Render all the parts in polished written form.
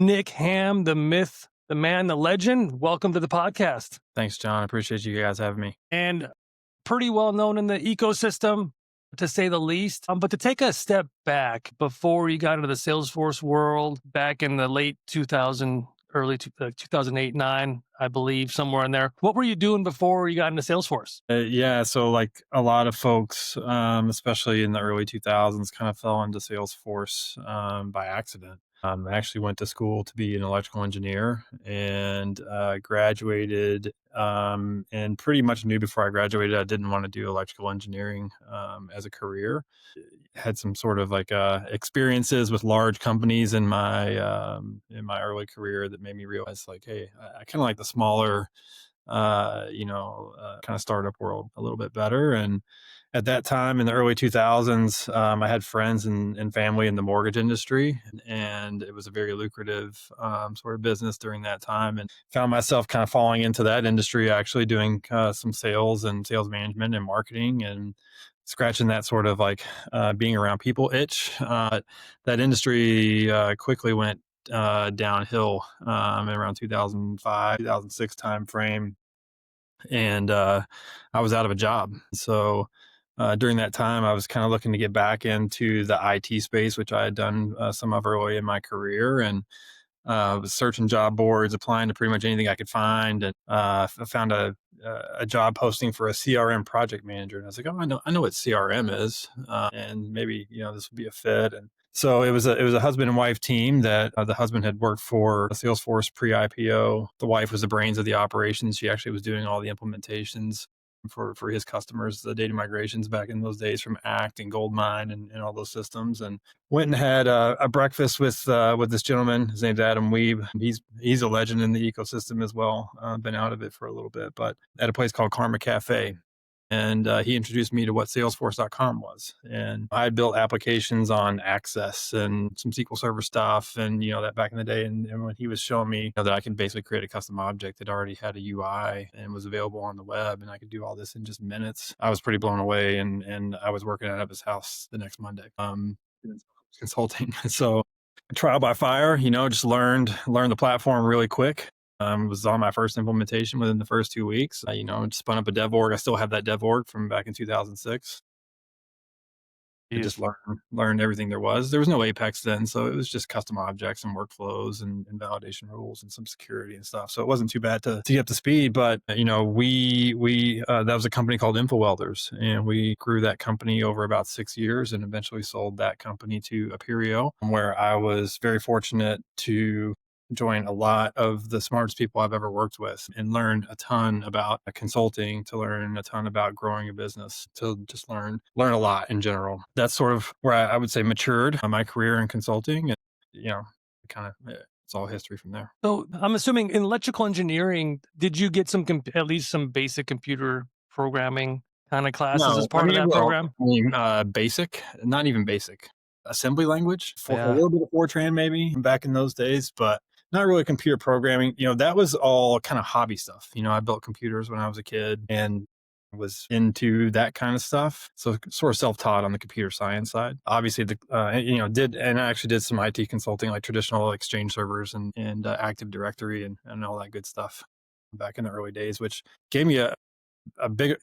Nick Hamm, the myth, the man, the legend. Welcome to the podcast. Thanks, John. I appreciate you guys having me. And pretty well known in the ecosystem, to say the least. But to take a step back before you got into the Salesforce world back in the late 2000, 2008, 9, I believe, somewhere in there. What were you doing before you got into Salesforce? Yeah, so like a lot of folks, especially in the early 2000s, kind of fell into Salesforce by accident. I actually went to school to be an electrical engineer and graduated, and pretty much knew before I graduated I didn't want to do electrical engineering as a career. Had some sort of like experiences with large companies in my early career that made me realize like, hey, I kind of like the smaller kind of startup world a little bit better. And at that time in the early 2000s, I had friends and family in the mortgage industry, and it was a very lucrative sort of business during that time. And found myself kind of falling into that industry, actually doing some sales and sales management and marketing and scratching that sort of like being around people itch. That industry quickly went downhill around 2005, 2006 timeframe, and I was out of a job. So during that time, I was kind of looking to get back into the IT space, which I had done some of early in my career, and was searching job boards, applying to pretty much anything I could find, and I found a job posting for a CRM project manager, and I was like, oh, I know what CRM is, and maybe this would be a fit. And so it was a husband and wife team that the husband had worked for Salesforce pre-IPO. The wife was the brains of the operations. She actually was doing all the implementations for his customers, the data migrations back in those days from Act and Goldmine and all those systems. And went and had a breakfast with this gentleman. His name's Adam Weeb. He's a legend in the ecosystem as well. Been out of it for a little bit, but at a place called Karma Cafe. And he introduced me to what Salesforce.com was. And I had built applications on Access and some SQL Server stuff, and that back in the day. And when he was showing me that I could basically create a custom object that already had a UI and was available on the web, and I could do all this in just minutes, I was pretty blown away. And I was working out of his house the next Monday, consulting. So trial by fire, just learned the platform really quick. Was on my first implementation within the first 2 weeks. Spun up a dev org. I still have that dev org from back in 2006. I just learned everything there was. There was no Apex then, so it was just custom objects and workflows and validation rules and some security and stuff. So it wasn't too bad to get up to speed. But we that was a company called InfoWelders, and we grew that company over about 6 years, and eventually sold that company to Aperio, where I was very fortunate to join a lot of the smartest people I've ever worked with, and learned a ton about consulting, to learn a ton about growing a business, to just learn a lot in general. That's sort of where I would say matured my career in consulting, and kind of it's all history from there. So I'm assuming in electrical engineering, did you get at least some basic computer programming kind of classes as No, part of that program? basic, not even basic assembly language, for a Yeah, little bit of Fortran maybe back in those days, but not really computer programming. That was all kind of hobby stuff. I built computers when I was a kid and was into that kind of stuff. So sort of self-taught on the computer science side. Obviously, I actually did some IT consulting, like traditional Exchange servers and Active Directory and all that good stuff back in the early days, which gave me a big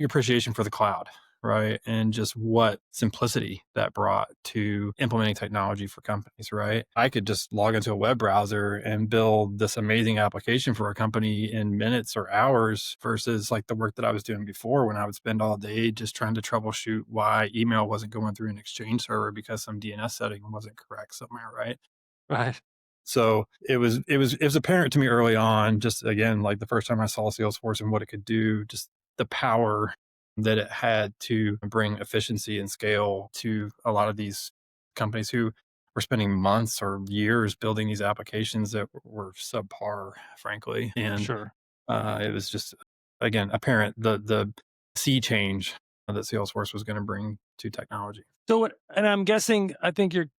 appreciation for the cloud, right? And just what simplicity that brought to implementing technology for companies, right? I could just log into a web browser and build this amazing application for a company in minutes or hours, versus like the work that I was doing before, when I would spend all day just trying to troubleshoot why email wasn't going through an Exchange server because some DNS setting wasn't correct somewhere, right? right. So it was apparent to me early on, just again, like the first time I saw Salesforce and what it could do, just the power that it had to bring efficiency and scale to a lot of these companies who were spending months or years building these applications that were subpar, frankly. And Sure. it was just, again, apparent the sea change that Salesforce was going to bring to technology. And I'm guessing, I think you're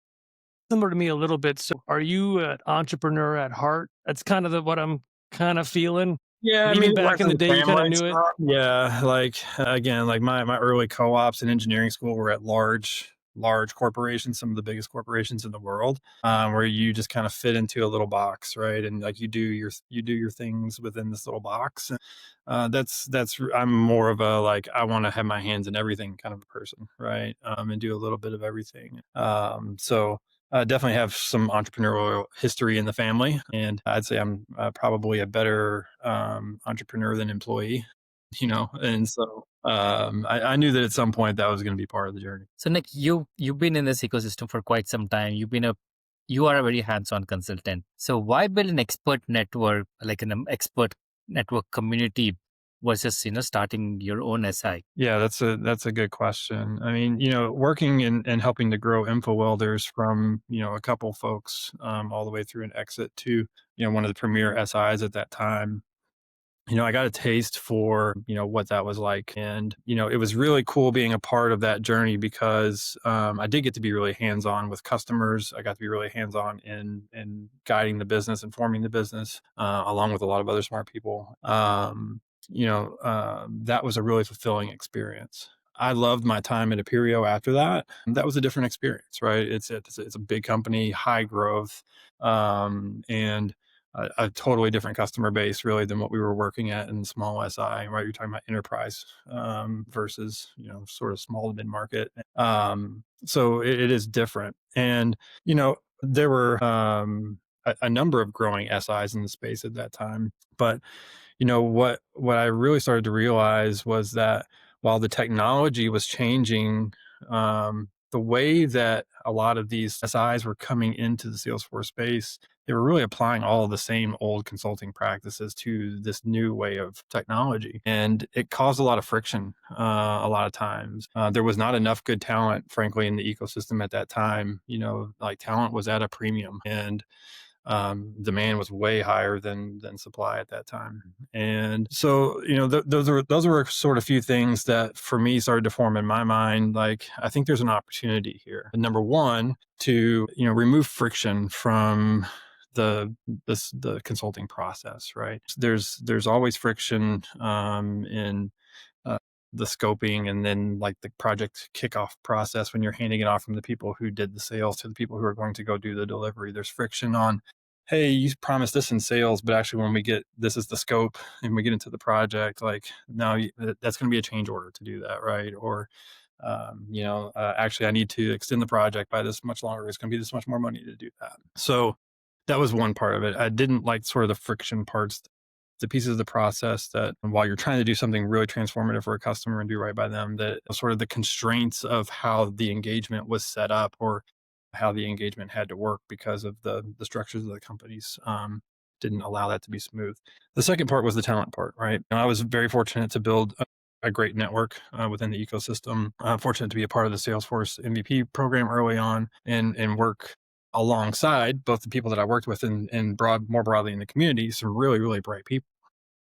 similar to me a little bit. So are you an entrepreneur at heart? That's kind of what I'm kind of feeling. Yeah, I mean, Even it back runs in in the the day, you kind of family. knew it. Yeah, like again, like my early co-ops in engineering school were at large large corporations, some of the biggest corporations in the world, where you just kind of fit into a little box, right? And like you do your things within this little box. I'm more of a like I want to have my hands in everything kind of a person, right? And do a little bit of everything. So definitely have some entrepreneurial history in the family, and I'd say I'm probably a better entrepreneur than employee, And so I knew that at some point that was going to be part of the journey. So Nick, you've been in this ecosystem for quite some time. You are a very hands-on consultant. So why build an expert network, like an expert network community versus, starting your own SI? Yeah, that's a good question. I mean, working and helping to grow info welders from a couple folks all the way through an exit to one of the premier SIs at that time. I got a taste for, what that was like. And, it was really cool being a part of that journey because I did get to be really hands-on with customers. I got to be really hands-on in guiding the business and forming the business, along with a lot of other smart people. That was a really fulfilling experience. I loved my time at Aperio after that. That was a different experience, right? It's a big company, high growth, and a totally different customer base really than what we were working at in small SI, right? You're talking about enterprise versus, sort of small to mid market. So it is different. And, there were a number of growing SIs in the space at that time. But, what I really started to realize was that while the technology was changing, the way that a lot of these SIs were coming into the Salesforce space, they were really applying all of the same old consulting practices to this new way of technology. And it caused a lot of friction a lot of times. There was not enough good talent, frankly, in the ecosystem at that time. Like talent was at a premium. And demand was way higher than supply at that time. And so, those were sort of few things that for me started to form in my mind. Like, I think there's an opportunity here. And number one, to, remove friction from the consulting process, right? There's always friction in uh, the scoping and then like the project kickoff process when you're handing it off from the people who did the sales to the people who are going to go do the delivery. There's friction on, hey, you promised this in sales, but actually when we get, this is the scope and we get into the project, like now that's going to be a change order to do that, right? Or, actually I need to extend the project by this much longer. It's going to be this much more money to do that. So that was one part of it. I didn't like sort of the friction parts, the pieces of the process that while you're trying to do something really transformative for a customer and do right by them, that sort of the constraints of how the engagement was set up or how the engagement had to work because of the structures of the companies didn't allow that to be smooth. The second part was the talent part, right? And I was very fortunate to build a great network within the ecosystem. Fortunate to be a part of the Salesforce MVP program early on and work alongside both the people that I worked with and more broadly in the community, some really, really bright people.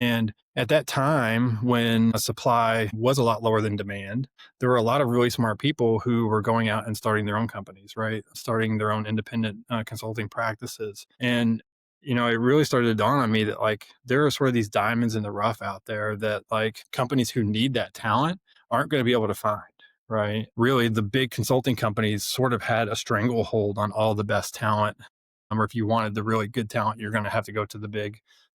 And at that time, when supply was a lot lower than demand, there were a lot of really smart people who were going out and starting their own companies, right? Starting their own independent consulting practices. And, it really started to dawn on me that like there are sort of these diamonds in the rough out there that like companies who need that talent aren't going to be able to find. Right. Really, the big consulting companies sort of had a stranglehold on all the best talent. Or if you wanted the really good talent, you're going to have to go to the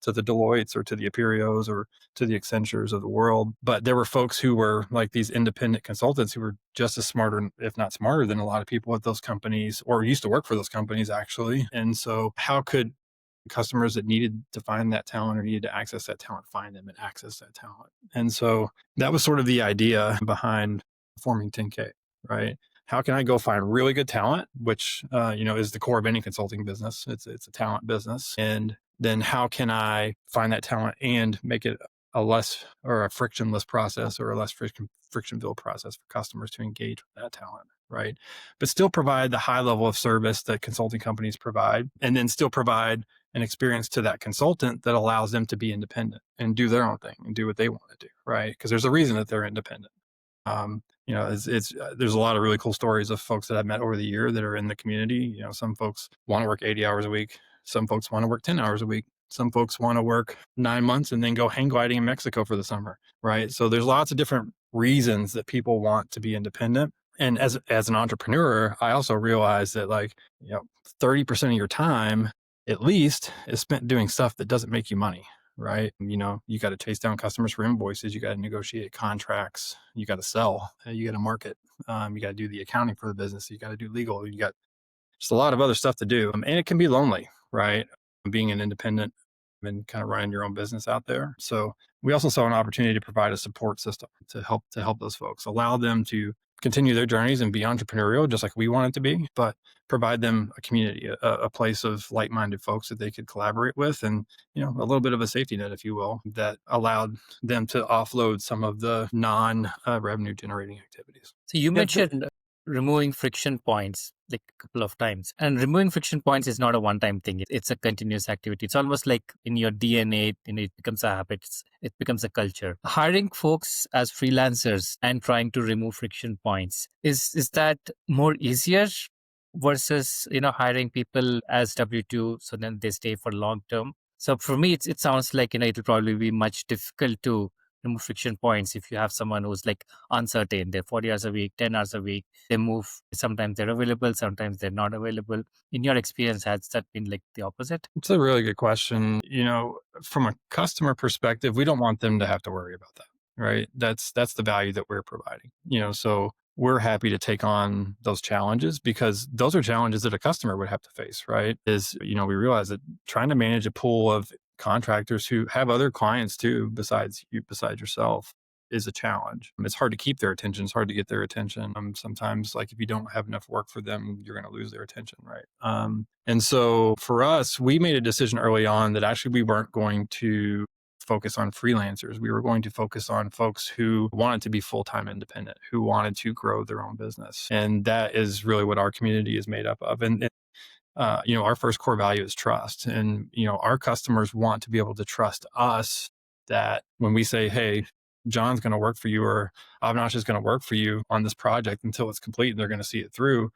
Deloittes or to the Aperios or to the Accentures of the world. But there were folks who were like these independent consultants who were just as smart, or if not smarter than a lot of people at those companies or used to work for those companies, actually. And so how could customers that needed to find that talent or needed to access that talent find them and access that talent? And so that was sort of the idea behind forming 10K, right? How can I go find really good talent, which is the core of any consulting business. It's a talent business. And then how can I find that talent and make it a less or a frictionless process or a less friction-filled process for customers to engage with that talent, right? But still provide the high level of service that consulting companies provide, and then still provide an experience to that consultant that allows them to be independent and do their own thing and do what they want to do, right? Because there's a reason that they're independent. It's there's a lot of really cool stories of folks that I've met over the year that are in the community. Some folks want to work 80 hours a week. Some folks want to work 10 hours a week. Some folks want to work 9 months and then go hang gliding in Mexico for the summer, right? So there's lots of different reasons that people want to be independent. And as an entrepreneur, I also realized that 30% of your time at least is spent doing stuff that doesn't make you money, right? You got to chase down customers for invoices, you got to negotiate contracts, you got to sell, you got to market, you got to do the accounting for the business, you got to do legal, you got just a lot of other stuff to do. And it can be lonely, right? Being an independent and kind of running your own business out there. So we also saw an opportunity to provide a support system to help those folks, allow them to continue their journeys and be entrepreneurial, just like we want it to be, but provide them a community, a place of like-minded folks that they could collaborate with, and a little bit of a safety net, if you will, that allowed them to offload some of the non-revenue generating activities. So you Yeah, mentioned removing friction points like a couple of times. And removing friction points is not a one-time thing. It's a continuous activity. It's almost like in your DNA, it becomes a habit. It becomes a culture. Hiring folks as freelancers and trying to remove friction points, is that more easier versus, hiring people as W-2 so then they stay for long term? So for me, it sounds like, it'll probably be much difficult to remove friction points if you have someone who's like uncertain. They're 40 hours a week, 10 hours a week. They move. Sometimes they're available, sometimes they're not available. In your experience, has that been like the opposite? It's a really good question. From a customer perspective, we don't want them to have to worry about that, right? That's the value that we're providing. So we're happy to take on those challenges because those are challenges that a customer would have to face, right? We realize that trying to manage a pool of contractors who have other clients too, besides yourself, is a challenge. It's hard to keep their attention. It's hard to get their attention. Sometimes, like if you don't have enough work for them, you're going to lose their attention, right? And so for us, we made a decision early on that actually we weren't going to focus on freelancers. We were going to focus on folks who wanted to be full-time independent, who wanted to grow their own business. And that is really what our community is made up of. And our first core value is trust. And, our customers want to be able to trust us that when we say, hey, John's going to work for you or Avinash is going to work for you on this project until it's complete and they're going to see it through,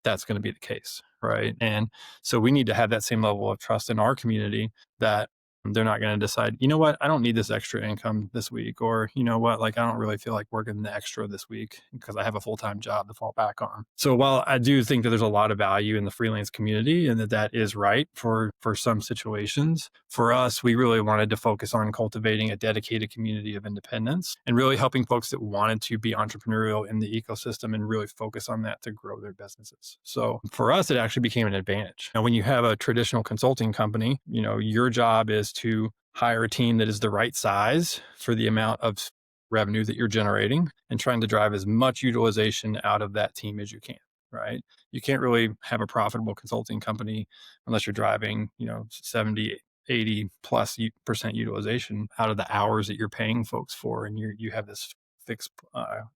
that's going to be the case, right? And so we need to have that same level of trust in our community that they're not going to decide, you know what, I don't need this extra income this week, or you know what, like I don't really feel like working the extra this week because I have a full-time job to fall back on. So while I do think that there's a lot of value in the freelance community and that is right for some situations, for us, we really wanted to focus on cultivating a dedicated community of independence and really helping folks that wanted to be entrepreneurial in the ecosystem and really focus on that to grow their businesses. So for us, it actually became an advantage. Now, when you have a traditional consulting company, your job is to hire a team that is the right size for the amount of revenue that you're generating and trying to drive as much utilization out of that team as you can, right? You can't really have a profitable consulting company unless you're driving, 70, 80 plus percent utilization out of the hours that you're paying folks for. And you have this fixed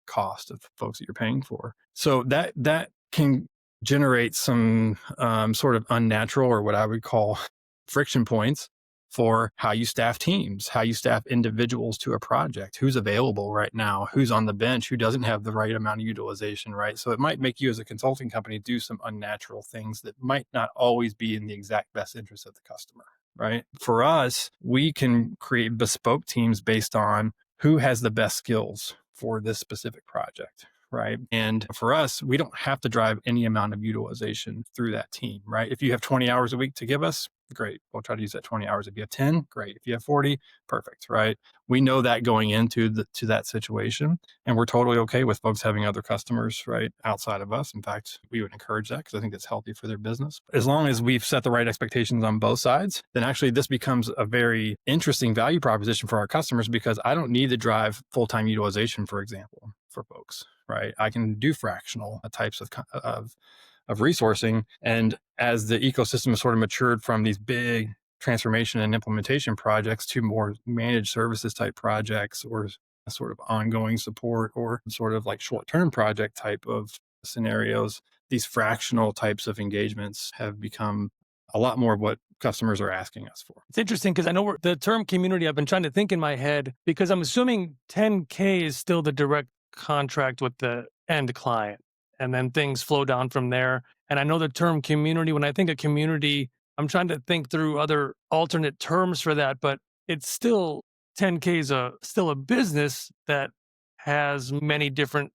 cost of folks that you're paying for. So that can generate some sort of unnatural, or what I would call friction points, for how you staff teams, how you staff individuals to a project, who's available right now, who's on the bench, who doesn't have the right amount of utilization, right? So it might make you as a consulting company do some unnatural things that might not always be in the exact best interest of the customer, right? For us, we can create bespoke teams based on who has the best skills for this specific project, right? And for us, we don't have to drive any amount of utilization through that team, right? If you have 20 hours a week to give us, great. We'll try to use that 20 hours. If you have 10, great. If you have 40, perfect, right? We know that going into that situation, and we're totally okay with folks having other customers, right, outside of us. In fact, we would encourage that because I think that's healthy for their business. As long as we've set the right expectations on both sides, then actually this becomes a very interesting value proposition for our customers, because I don't need to drive full-time utilization, for example, for folks, right? I can do fractional types of resourcing. And as the ecosystem has sort of matured from these big transformation and implementation projects to more managed services type projects, or sort of ongoing support, or sort of like short-term project type of scenarios, these fractional types of engagements have become a lot more of what customers are asking us for. It's interesting because I know the term community, I've been trying to think in my head, because I'm assuming 10K is still the direct contract with the end client, and then things flow down from there. And I know the term community, when I think of community, I'm trying to think through other alternate terms for that, but it's still 10K is still a business that has many different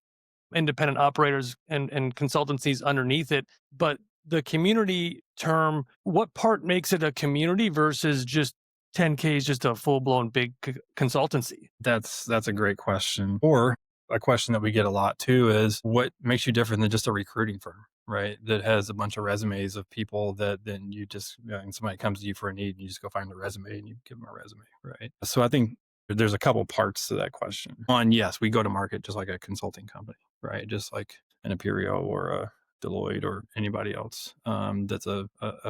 independent operators and consultancies underneath it. But the community term, what part makes it a community versus just 10K is just a full blown big consultancy? That's a great question. Or a question that we get a lot too is what makes you different than just a recruiting firm, right? That has a bunch of resumes of people that then you just, and somebody comes to you for a need and you just go find a resume and you give them a resume, right? So I think there's a couple parts to that question. One, yes, we go to market just like a consulting company, right? Just like an Aperio or a Deloitte or anybody else that's a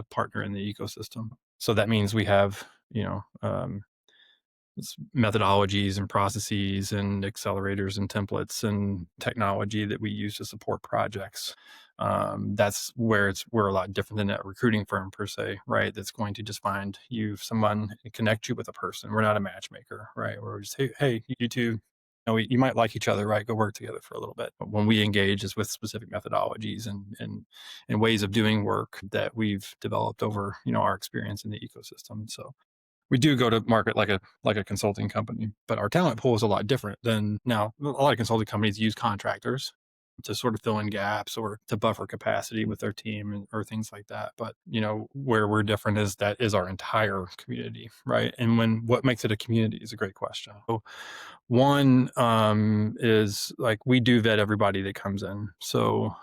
partner in the ecosystem. So that means we have, methodologies and processes and accelerators and templates and technology that we use to support projects. That's where we're a lot different than that recruiting firm per se, right? That's going to just find you someone and connect you with a person. We're not a matchmaker, right? We're just, hey, you two, you might like each other, right? Go work together for a little bit. But when we engage is with specific methodologies and ways of doing work that we've developed over, our experience in the ecosystem. So we do go to market like a consulting company, but our talent pool is a lot different than now. A lot of consulting companies use contractors to sort of fill in gaps or to buffer capacity with their team or things like that. But, where we're different is that is our entire community, right? And what makes it a community is a great question. So one is like we do vet everybody that comes in. So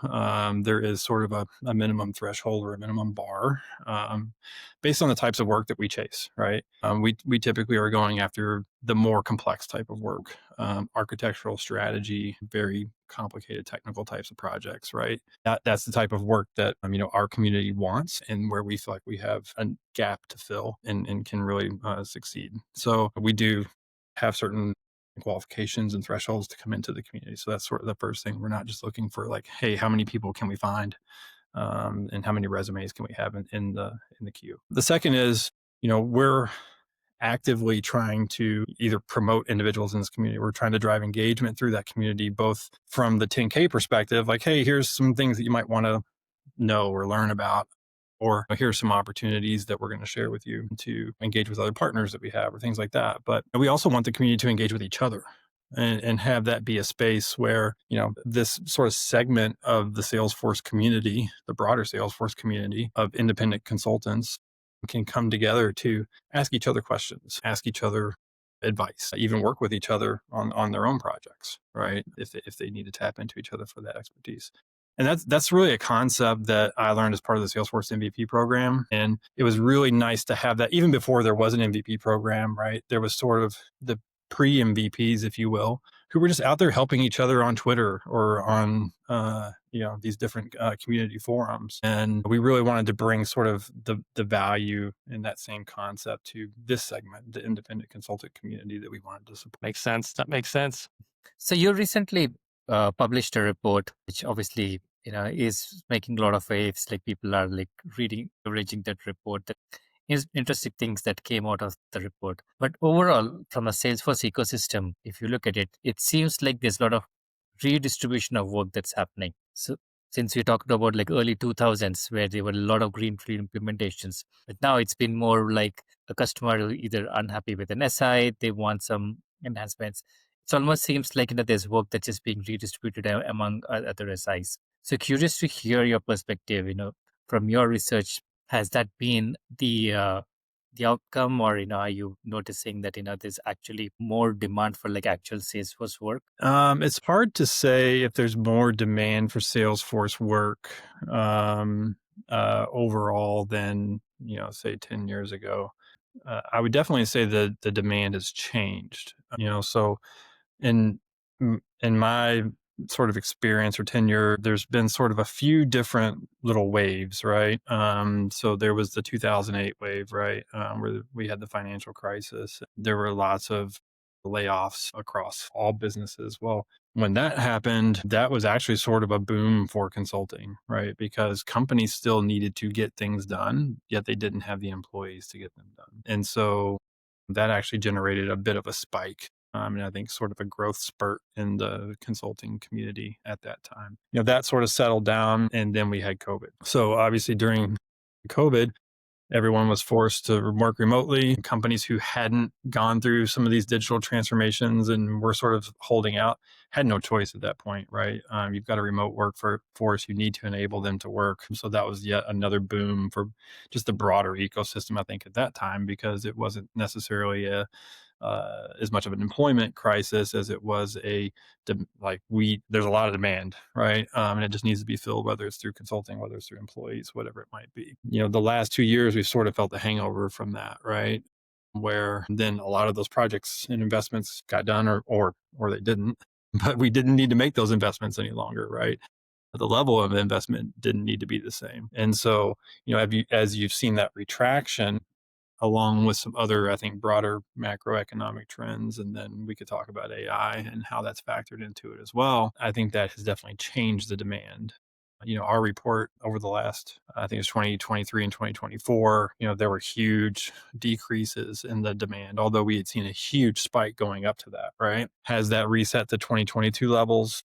there is sort of a minimum threshold or a minimum bar based on the types of work that we chase, right? We typically are going after the more complex type of work, architectural strategy, very complicated technical types of projects, right? That's the type of work that our community wants and where we feel like we have a gap to fill and can really succeed. So we do have certain qualifications and thresholds to come into the community. So that's sort of the first thing. We're not just looking for like, hey, how many people can we find? And how many resumes can we have in the queue? The second is, we're actively trying to either promote individuals in this community. We're trying to drive engagement through that community, both from the 10K perspective, like, hey, here's some things that you might want to know or learn about, or here's some opportunities that we're going to share with you to engage with other partners that we have or things like that. But we also want the community to engage with each other and have that be a space where, this sort of segment of the Salesforce community, the broader Salesforce community of independent consultants can come together to ask each other questions, ask each other advice, even work with each other on their own projects, right? If they need to tap into each other for that expertise. And that's really a concept that I learned as part of the Salesforce MVP program. And it was really nice to have that even before there was an MVP program, right? There was sort of the pre-MVPs, if you will, who were just out there helping each other on Twitter or on, these different community forums. And we really wanted to bring sort of the value in that same concept to this segment, the independent consultant community that we wanted to support. Makes sense. That makes sense. So you recently published a report, which obviously is making a lot of waves. Like people are like leveraging that report. That is interesting things that came out of the report. But overall, from a Salesforce ecosystem, if you look at it, it seems like there's a lot of redistribution of work that's happening. So since we talked about like early 2000s where there were a lot of greenfield implementations, but now it's been more like a customer either unhappy with an SI, they want some enhancements. It almost seems like there's work that's just being redistributed among other SIs. So curious to hear your perspective, from your research. Has that been the outcome, or are you noticing that there's actually more demand for like actual Salesforce work? It's hard to say if there's more demand for Salesforce work overall than say 10 years ago. I would definitely say that the demand has changed. So in my sort of experience or tenure, there's been sort of a few different little waves, right? So there was the 2008 wave, right? Where we had the financial crisis. There were lots of layoffs across all businesses. Well, when that happened, that was actually sort of a boom for consulting, right? Because companies still needed to get things done, yet they didn't have the employees to get them done. And so that actually generated a bit of a spike. And I think sort of a growth spurt in the consulting community at that time. That sort of settled down, and then we had COVID. So obviously during COVID, everyone was forced to work remotely. Companies who hadn't gone through some of these digital transformations and were sort of holding out had no choice at that point, right? You've got a remote workforce. You need to enable them to work. So that was yet another boom for just the broader ecosystem, I think, at that time, because it wasn't necessarily as much of an employment crisis as it was there's a lot of demand, right? And it just needs to be filled, whether it's through consulting, whether it's through employees, whatever it might be. The last 2 years, we've sort of felt the hangover from that, right? Where then a lot of those projects and investments got done, or they didn't, but we didn't need to make those investments any longer, right? The level of investment didn't need to be the same. And so, as you've seen that retraction, along with some other, I think, broader macroeconomic trends. And then we could talk about AI and how that's factored into it as well. I think that has definitely changed the demand. Our report over the last, I think it's 2023 and 2024, there were huge decreases in the demand, although we had seen a huge spike going up to that, right? Has that reset to 2022 levels?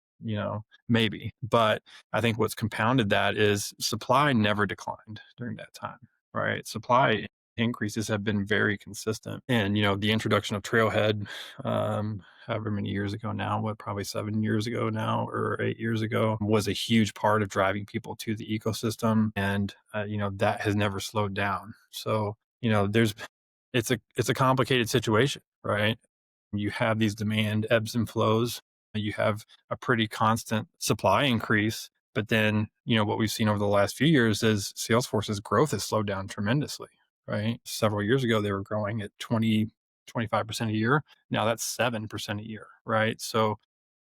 Maybe. But I think what's compounded that is supply never declined during that time, right? Supply increases have been very consistent. And, the introduction of Trailhead, however many years ago now, probably 7 years ago now or 8 years ago, was a huge part of driving people to the ecosystem. And, that has never slowed down. So, it's a complicated situation, right? You have these demand ebbs and flows. You have a pretty constant supply increase. But then, what we've seen over the last few years is Salesforce's growth has slowed down tremendously, right? Several years ago, they were growing at 25% a year. Now that's 7% a year, right? So,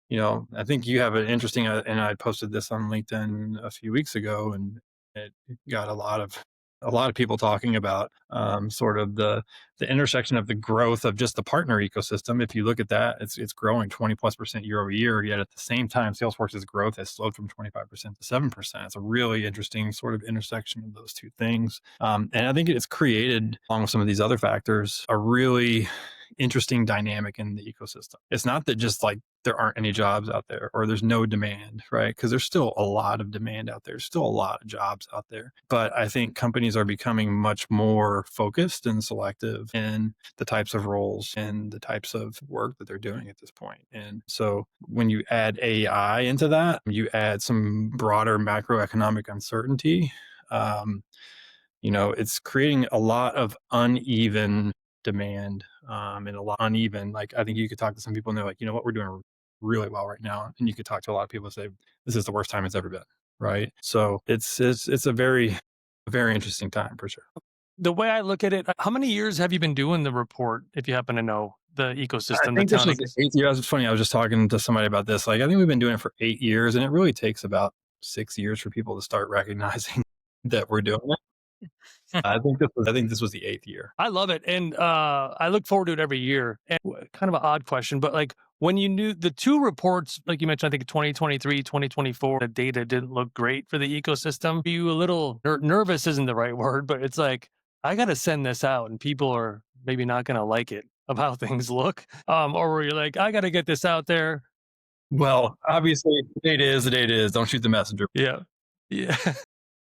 I think you have an interesting, and I posted this on LinkedIn a few weeks ago, and it got a lot of people talking about sort of the intersection of the growth of just the partner ecosystem. If you look at that, it's growing 20+% year over year. Yet at the same time, Salesforce's growth has slowed from 25% to 7%. It's a really interesting sort of intersection of those two things. And I think it's created, along with some of these other factors, a really interesting dynamic in the ecosystem. It's not that just like there aren't any jobs out there or there's no demand, right? Because there's still a lot of demand out there. There's still a lot of jobs out there. But I think companies are becoming much more focused and selective in the types of roles and the types of work that they're doing at this point. And so when you add AI into that, you add some broader macroeconomic uncertainty. It's creating a lot of uneven demand and a lot uneven. Like, I think you could talk to some people and they're like, what, we're doing really well right now. And you could talk to a lot of people and say, this is the worst time it's ever been. Right. So it's a very, very interesting time for sure. The way I look at it, how many years have you been doing the report, if you happen to know, the I ecosystem, the think this town was the 8th year. It's funny. I was just talking to somebody about this. Like, I think we've been doing it for 8 years, and it really takes about 6 years for people to start recognizing that we're doing it. I think this was the 8th year. I love it. And I look forward to it every year. And kind of an odd question, but like when you knew the two reports, like you mentioned, I think 2023, 2024, the data didn't look great for the ecosystem. Are you a little nervous isn't the right word, but it's like, I got to send this out and people are maybe not going to like it of how things look. Or were you like, I got to get this out there? Well, obviously, the data is the data is. Don't shoot the messenger. Yeah. Yeah.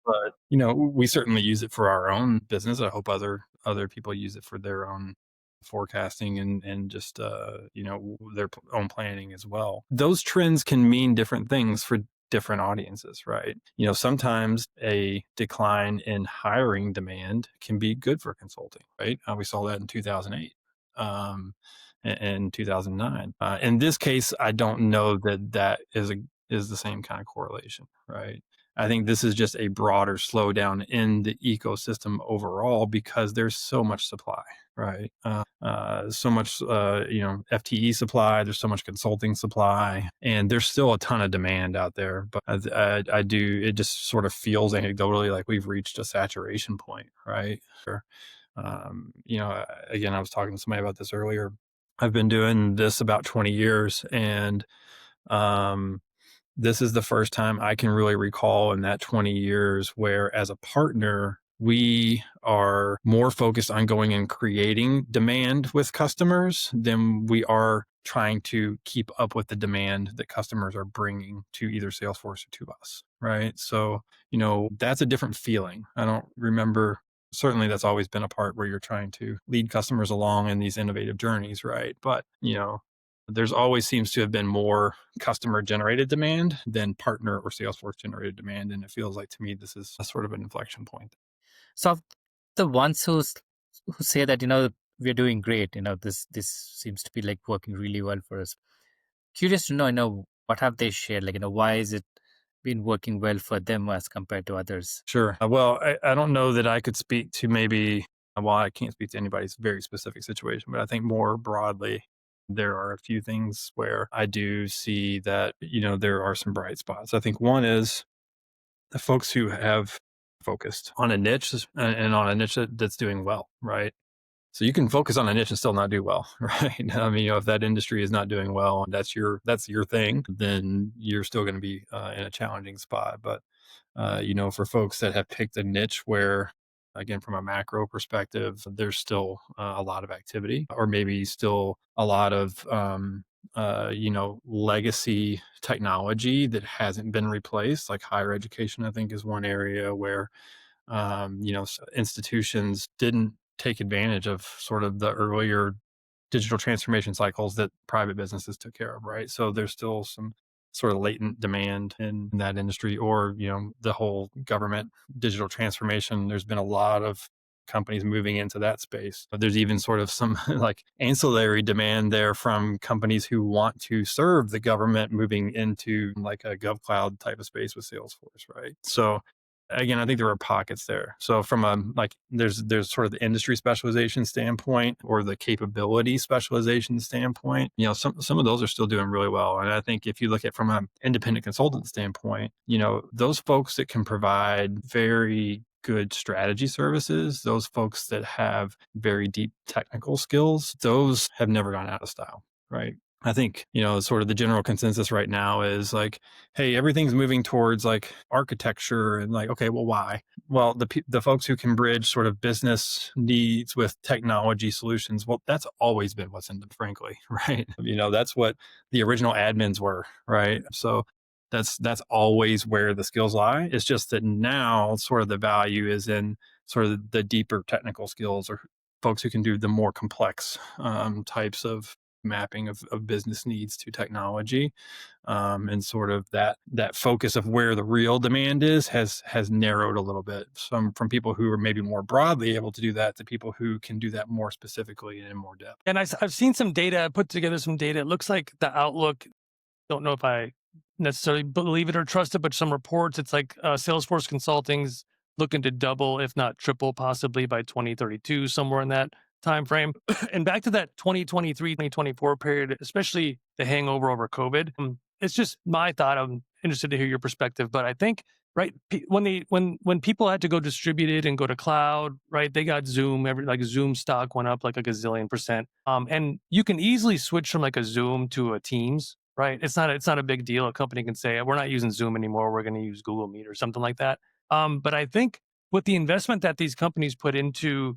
But we certainly use it for our own business. I hope other people use it for their own forecasting and just their own planning as well. Those trends can mean different things for different audiences, right? Sometimes a decline in hiring demand can be good for consulting, right? We saw that in 2008 and 2009. In this case, I don't know that is the same kind of correlation, right? I think this is just a broader slowdown in the ecosystem overall because there's so much supply, right? So much, FTE supply. There's so much consulting supply, and there's still a ton of demand out there. But I do. It just sort of feels anecdotally like we've reached a saturation point, right? Again, I was talking to somebody about this earlier. I've been doing this about 20 years, and this is the first time I can really recall in that 20 years where, as a partner, we are more focused on going and creating demand with customers than we are trying to keep up with the demand that customers are bringing to either Salesforce or to us, right? So, that's a different feeling. I don't remember. Certainly, that's always been a part where you're trying to lead customers along in these innovative journeys, right? But, there's always seems to have been more customer generated demand than partner or Salesforce generated demand. And it feels like to me, this is a sort of an inflection point. So of the ones who say that, we're doing great, this seems to be like working really well for us. Curious to know, what have they shared? Like, why is it been working well for them as compared to others? Sure. Well, I don't know that I could speak to maybe, well, I can't speak to anybody's very specific situation, but I think more broadly, there are a few things where I do see that, there are some bright spots. I think one is the folks who have focused on a niche and on a niche that's doing well, right? So you can focus on a niche and still not do well, right? I mean, if that industry is not doing well and that's your thing, then you're still going to be in a challenging spot. But for folks that have picked a niche where, again, from a macro perspective, there's still a lot of activity, or maybe still a lot of legacy technology that hasn't been replaced. Like higher education, I think, is one area where institutions didn't take advantage of sort of the earlier digital transformation cycles that private businesses took care of, right? So there's still some sort of latent demand in that industry, or, the whole government digital transformation. There's been a lot of companies moving into that space. But there's even sort of some like ancillary demand there from companies who want to serve the government moving into like a GovCloud type of space with Salesforce, right? So again, I think there are pockets there. So from a like there's sort of the industry specialization standpoint or the capability specialization standpoint, some of those are still doing really well. And I think if you look at from an independent consultant standpoint, those folks that can provide very good strategy services, those folks that have very deep technical skills, those have never gone out of style, right? I think, sort of the general consensus right now is like, hey, everything's moving towards like architecture and like, okay, well, why? Well, the folks who can bridge sort of business needs with technology solutions, well, that's always been what's in them, frankly, right? That's what the original admins were, right? So that's always where the skills lie. It's just that now sort of the value is in sort of the deeper technical skills, or folks who can do the more complex types of mapping of business needs to technology, and sort of that focus of where the real demand is has narrowed a little bit. From people who are maybe more broadly able to do that to people who can do that more specifically and in more depth. And I've seen some data, put together some data. It looks like the outlook, don't know if I necessarily believe it or trust it, but some reports, it's like Salesforce Consulting's looking to double, if not triple, possibly by 2032, somewhere in that time frame. And back to that 2023, 2024 period, especially the hangover over COVID. It's just my thought. I'm interested to hear your perspective, but I think right when people had to go distributed and go to cloud, right, they got Zoom. Like Zoom stock went up like a gazillion percent. And you can easily switch from like a Zoom to a Teams, right? It's not a big deal. A company can say we're not using Zoom anymore. We're going to use Google Meet or something like that. But I think with the investment that these companies put into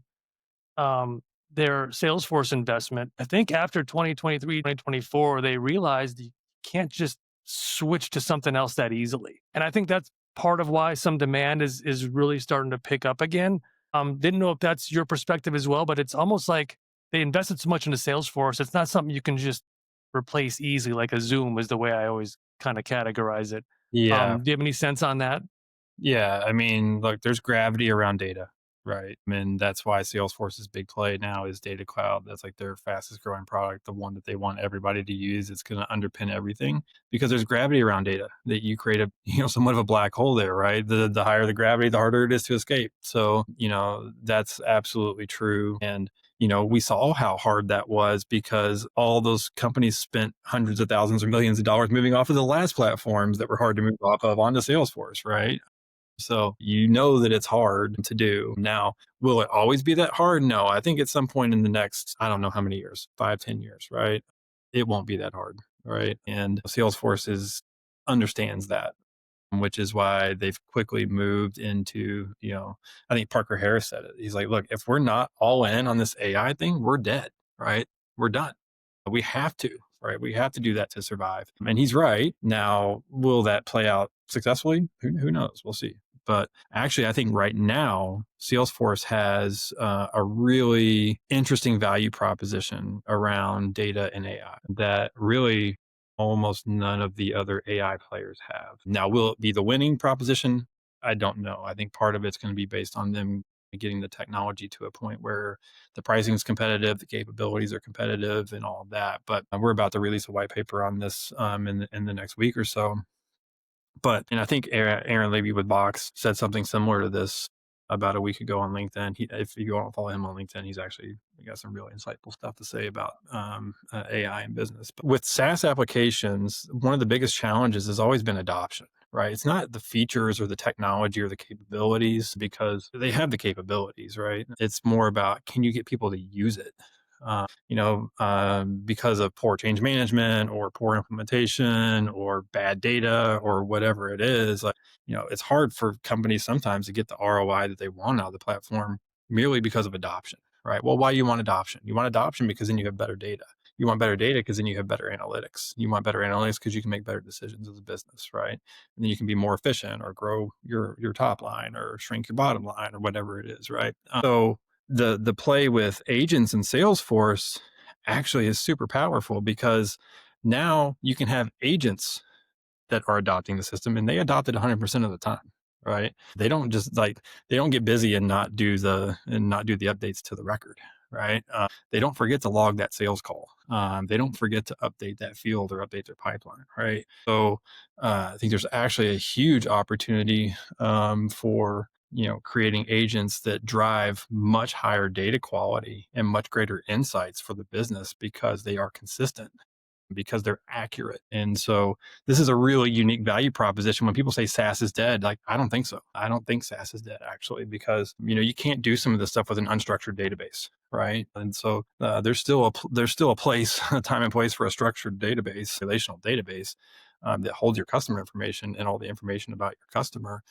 their Salesforce investment, I think after 2023, 2024, they realized you can't just switch to something else that easily. And I think that's part of why some demand is really starting to pick up again. Didn't know if that's your perspective as well, but it's almost like they invested so much into Salesforce. It's not something you can just replace easily, like a Zoom is the way I always kind of categorize it. Yeah. Do you have any sense on that? Yeah, I mean, look, there's gravity around data, right? I mean, that's why Salesforce's big play now is Data Cloud. That's like their fastest growing product, the one that they want everybody to use. It's going to underpin everything because there's gravity around data that you create somewhat of a black hole there, right? The higher the gravity, the harder it is to escape. So, that's absolutely true. And we saw how hard that was because all those companies spent hundreds of thousands or millions of dollars moving off of the last platforms that were hard to move off of onto Salesforce, right? So that it's hard to do. Now, will it always be that hard? No, I think at some point in the next, I don't know how many years, 5, 10 years, right? It won't be that hard, right? And Salesforce understands that, which is why they've quickly moved into, I think Parker Harris said it. He's like, look, if we're not all in on this AI thing, we're dead, right? We're done. We have to, right? We have to do that to survive. And he's right. Now, will that play out successfully? Who knows? We'll see. But actually, I think right now, Salesforce has a really interesting value proposition around data and AI that really almost none of the other AI players have. Now, will it be the winning proposition? I don't know. I think part of it's going to be based on them getting the technology to a point where the pricing is competitive, the capabilities are competitive, and all of that. But we're about to release a white paper on this in the next week or so. But and I think Aaron Levy with Box said something similar to this about a week ago on LinkedIn. If you want to follow him on LinkedIn, he's actually got some really insightful stuff to say about AI in business. But with SaaS applications, one of the biggest challenges has always been adoption, right? It's not the features or the technology or the capabilities because they have the capabilities, right? It's more about, can you get people to use it? Because of poor change management or poor implementation or bad data or whatever it is, like, it's hard for companies sometimes to get the ROI that they want out of the platform merely because of adoption, right? Well, why do you want adoption? You want adoption because then you have better data. You want better data because then you have better analytics. You want better analytics because you can make better decisions as a business, right? And then you can be more efficient or grow your top line or shrink your bottom line or whatever it is, right? So the play with agents and Salesforce actually is super powerful because now you can have agents that are adopting the system and they adopt it 100% of the time, right? They don't just they don't get busy and not do the updates to the record, right? They don't forget to log that sales call. They don't forget to update that field or update their pipeline, right? So I think there's actually a huge opportunity for creating agents that drive much higher data quality and much greater insights for the business because they are consistent, because they're accurate. And so this is a really unique value proposition. When people say SaaS is dead, like, I don't think so. I don't think SaaS is dead actually, because you can't do some of this stuff with an unstructured database, right? And so there's still a place, a time and place for a structured database, relational database, that holds your customer information and all the information about your customer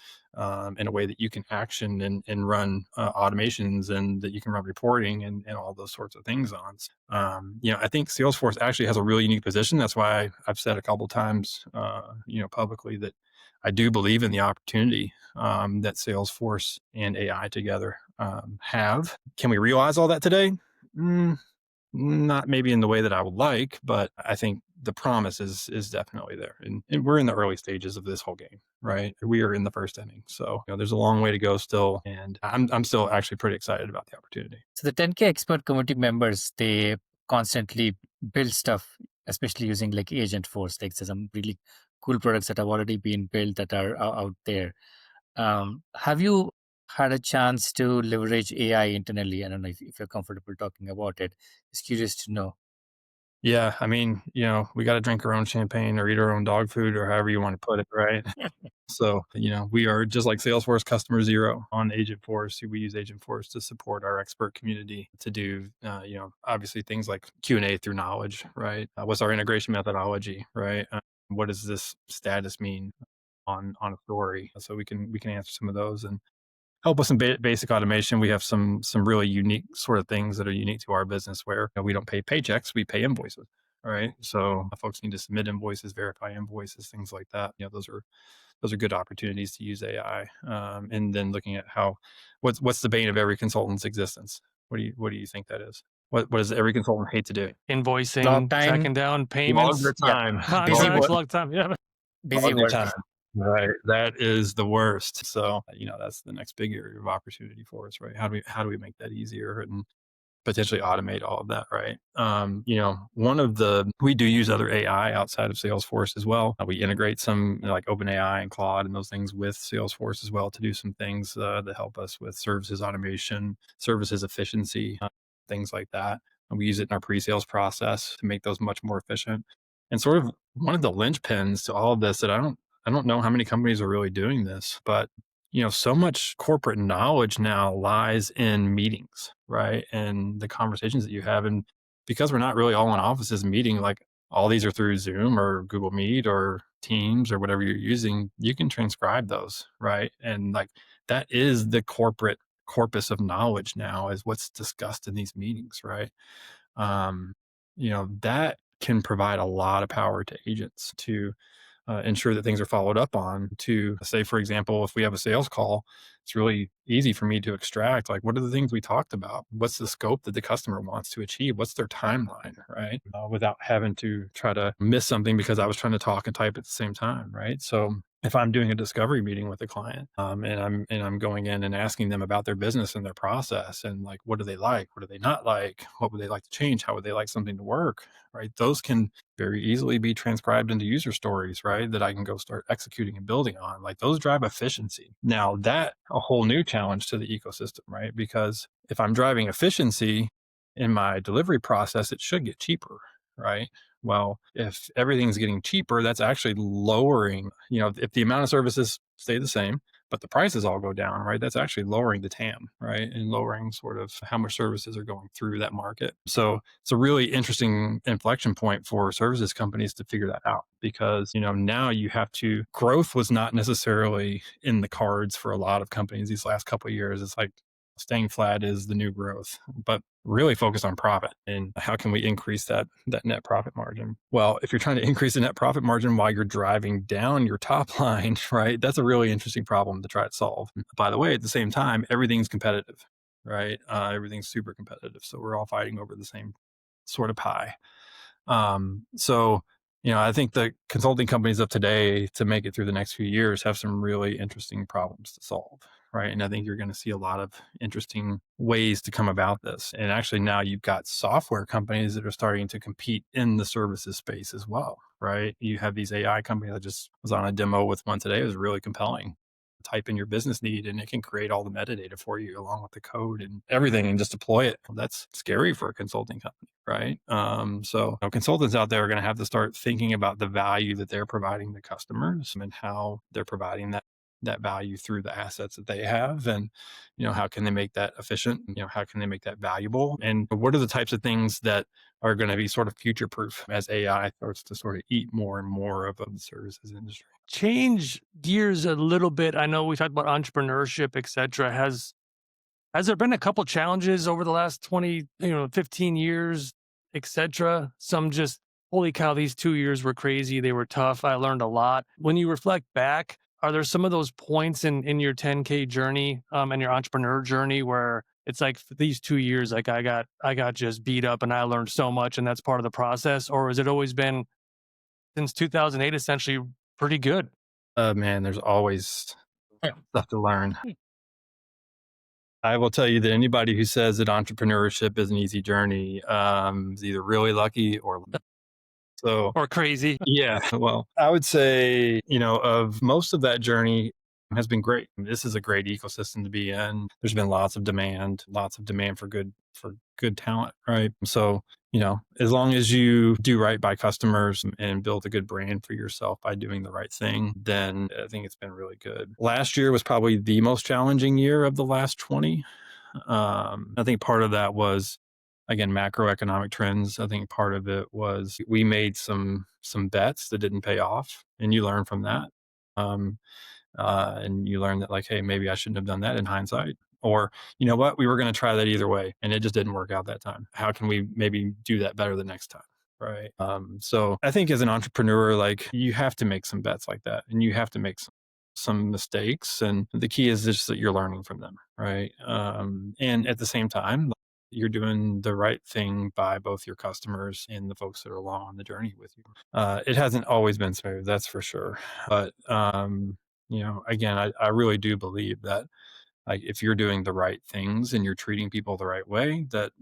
in a way that you can action and run automations, and that you can run reporting and all those sorts of things on. I think Salesforce actually has a really unique position. That's why I've said a couple times, publicly, that I do believe in the opportunity that Salesforce and AI together have. Can we realize all that today? Not maybe in the way that I would like, but I think the promise is definitely there. And we're in the early stages of this whole game, right? We are in the first inning. So there's a long way to go still. And I'm still actually pretty excited about the opportunity. So the 10K expert community members, they constantly build stuff, especially using like Agent Force. Like there's some really cool products that have already been built that are out there. Have you had a chance to leverage AI internally? I don't know if you're comfortable talking about it. Just curious to know. Yeah, I mean, we got to drink our own champagne or eat our own dog food or however you want to put it, right? So, we are just like Salesforce customer zero on Agentforce. We use Agentforce to support our expert community to do, obviously things like Q&A through knowledge, right? What's our integration methodology, right? What does this status mean on a story? So we can answer some of those and help with some basic automation. We have some really unique sort of things that are unique to our business where we don't pay paychecks, we pay invoices. All right. So folks need to submit invoices, verify invoices, things like that. Those are good opportunities to use AI. And then looking at what's the bane of every consultant's existence? What do you think that is? What does every consultant hate to do? Invoicing, Log time. tracking down Log payments, their time. Busy contracts, work. log time. Yeah. Busy Log their work. time. Right. That is the worst. So, that's the next big area of opportunity for us, right? How do we make that easier and potentially automate all of that, right? We do use other AI outside of Salesforce as well. We integrate some like OpenAI and Claude and those things with Salesforce as well to do some things that help us with services automation, services efficiency, things like that. And we use it in our pre-sales process to make those much more efficient. And sort of one of the linchpins to all of this that I don't know how many companies are really doing this, but so much corporate knowledge now lies in meetings, right? And the conversations that you have. And because we're not really all in offices meeting, like all these are through Zoom or Google Meet or Teams or whatever you're using, you can transcribe those, right? And like that is the corporate corpus of knowledge now, is what's discussed in these meetings, right? That can provide a lot of power to agents to ensure that things are followed up on. To say, for example, if we have a sales call, it's really easy for me to extract, like, what are the things we talked about? What's the scope that the customer wants to achieve? What's their timeline, right? Without having to try to miss something because I was trying to talk and type at the same time, right? So if I'm doing a discovery meeting with a client, and I'm going in and asking them about their business and their process, and like, what do they like? What do they not like? What would they like to change? How would they like something to work? Right? Those can very easily be transcribed into user stories, right? That I can go start executing and building on. Like, those drive efficiency. Now, that a whole new challenge to the ecosystem, right? Because if I'm driving efficiency in my delivery process, it should get cheaper, right? Well, if everything's getting cheaper, that's actually lowering, if the amount of services stay the same, but the prices all go down, right? That's actually lowering the TAM, right? And lowering sort of how much services are going through that market. So it's a really interesting inflection point for services companies to figure that out, because, now you have to, growth was not necessarily in the cards for a lot of companies these last couple of years. It's like staying flat is the new growth, but really focus on profit and how can we increase that net profit margin. Well, if you're trying to increase the net profit margin while you're driving down your top line, right, that's a really interesting problem to try to solve. By the way, at the same time, everything's competitive, right? Everything's super competitive, so we're all fighting over the same sort of pie. So I think the consulting companies of today, to make it through the next few years, have some really interesting problems to solve, right? And I think you're going to see a lot of interesting ways to come about this. And actually, now you've got software companies that are starting to compete in the services space as well, right? You have these AI companies. I just was on a demo with one today. It was really compelling. Type in your business need and it can create all the metadata for you along with the code and everything and just deploy it. That's scary for a consulting company, right? So consultants out there are going to have to start thinking about the value that they're providing to customers and how they're providing that value through the assets that they have. And, how can they make that efficient? How can they make that valuable? And what are the types of things that are going to be sort of future proof as AI starts to sort of eat more and more of the services industry? Change gears a little bit. I know we talked about entrepreneurship, et cetera. Has there been a couple challenges over the last 20, 15 years, et cetera? Some just, holy cow, these 2 years were crazy. They were tough. I learned a lot. When you reflect back, are there some of those points in your 10K journey and your entrepreneur journey where it's like, for these 2 years, like I got just beat up and I learned so much and that's part of the process? Or has it always been, since 2008, essentially pretty good? Man, there's always Yeah. stuff to learn. I will tell you that anybody who says that entrepreneurship is an easy journey is either really lucky or so. Or crazy? Yeah, well, I would say, of most of that journey has been great. This is a great ecosystem to be in. There's been lots of demand for good talent, right? So, as long as you do right by customers and build a good brand for yourself by doing the right thing, then I think it's been really good. Last year was probably the most challenging year of the last 20. I think part of that was, again, macroeconomic trends. I think part of it was we made some bets that didn't pay off, and you learn from that. Um, and you learn that, like, hey, maybe I shouldn't have done that in hindsight. Or, you know what, we were going to try that either way, and it just didn't work out that time. How can we maybe do that better the next time? Right. So I think as an entrepreneur, like, you have to make some bets like that, and you have to make some mistakes. And the key is just that you're learning from them. Right. And at the same time, you're doing the right thing by both your customers and the folks that are along on the journey with you. It hasn't always been smooth, that's for sure. But, again, I really do believe that, like, if you're doing the right things and you're treating people the right way, that,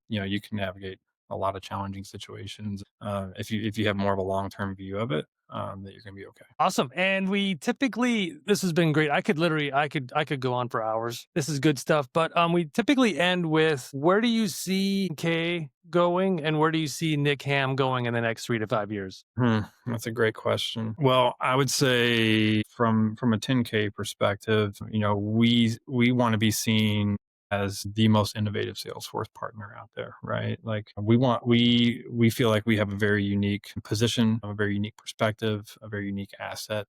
you can navigate a lot of challenging situations. If you have more of a long-term view of it, that you're going to be okay. Awesome. And this has been great. I could go on for hours. This is good stuff. But we typically end with, where do you see K going and where do you see Nick Hamm going in the next 3 to 5 years? That's a great question. Well, I would say from a 10K perspective, we want to be seen as the most innovative Salesforce partner out there, right? Like, we feel like we have a very unique position, a very unique perspective, a very unique asset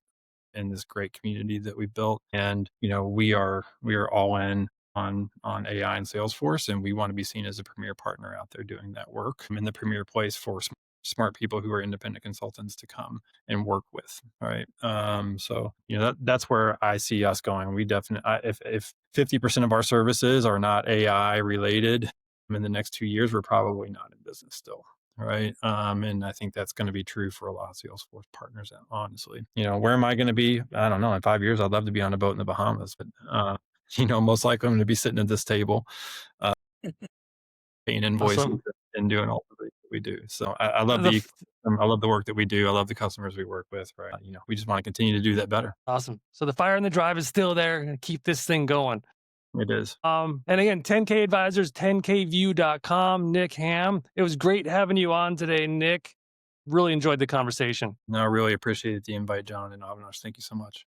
in this great community that we built. And, we are all in on AI and Salesforce, and we want to be seen as a premier partner out there doing that work in the premier place for smart people who are independent consultants to come and work with. Right. So, that's where I see us going. We definitely, if 50% of our services are not AI related in the next 2 years, we're probably not in business still. Right. And I think that's going to be true for a lot of Salesforce partners, honestly. Where am I going to be? I don't know. In 5 years, I'd love to be on a boat in the Bahamas, but, most likely I'm going to be sitting at this table, paying invoices Awesome. and doing all the things that we do. So I love The the f- ecosystem. I love the work that we do. I love the customers we work with. Right. We just want to continue to do that better. Awesome. So the fire and the drive is still there. Keep this thing going. It is. And again, 10K Advisors, 10kview.com, Nick Hamm. It was great having you on today, Nick. Really enjoyed the conversation. No, I really appreciate the invite, John and Avinash. Thank you so much.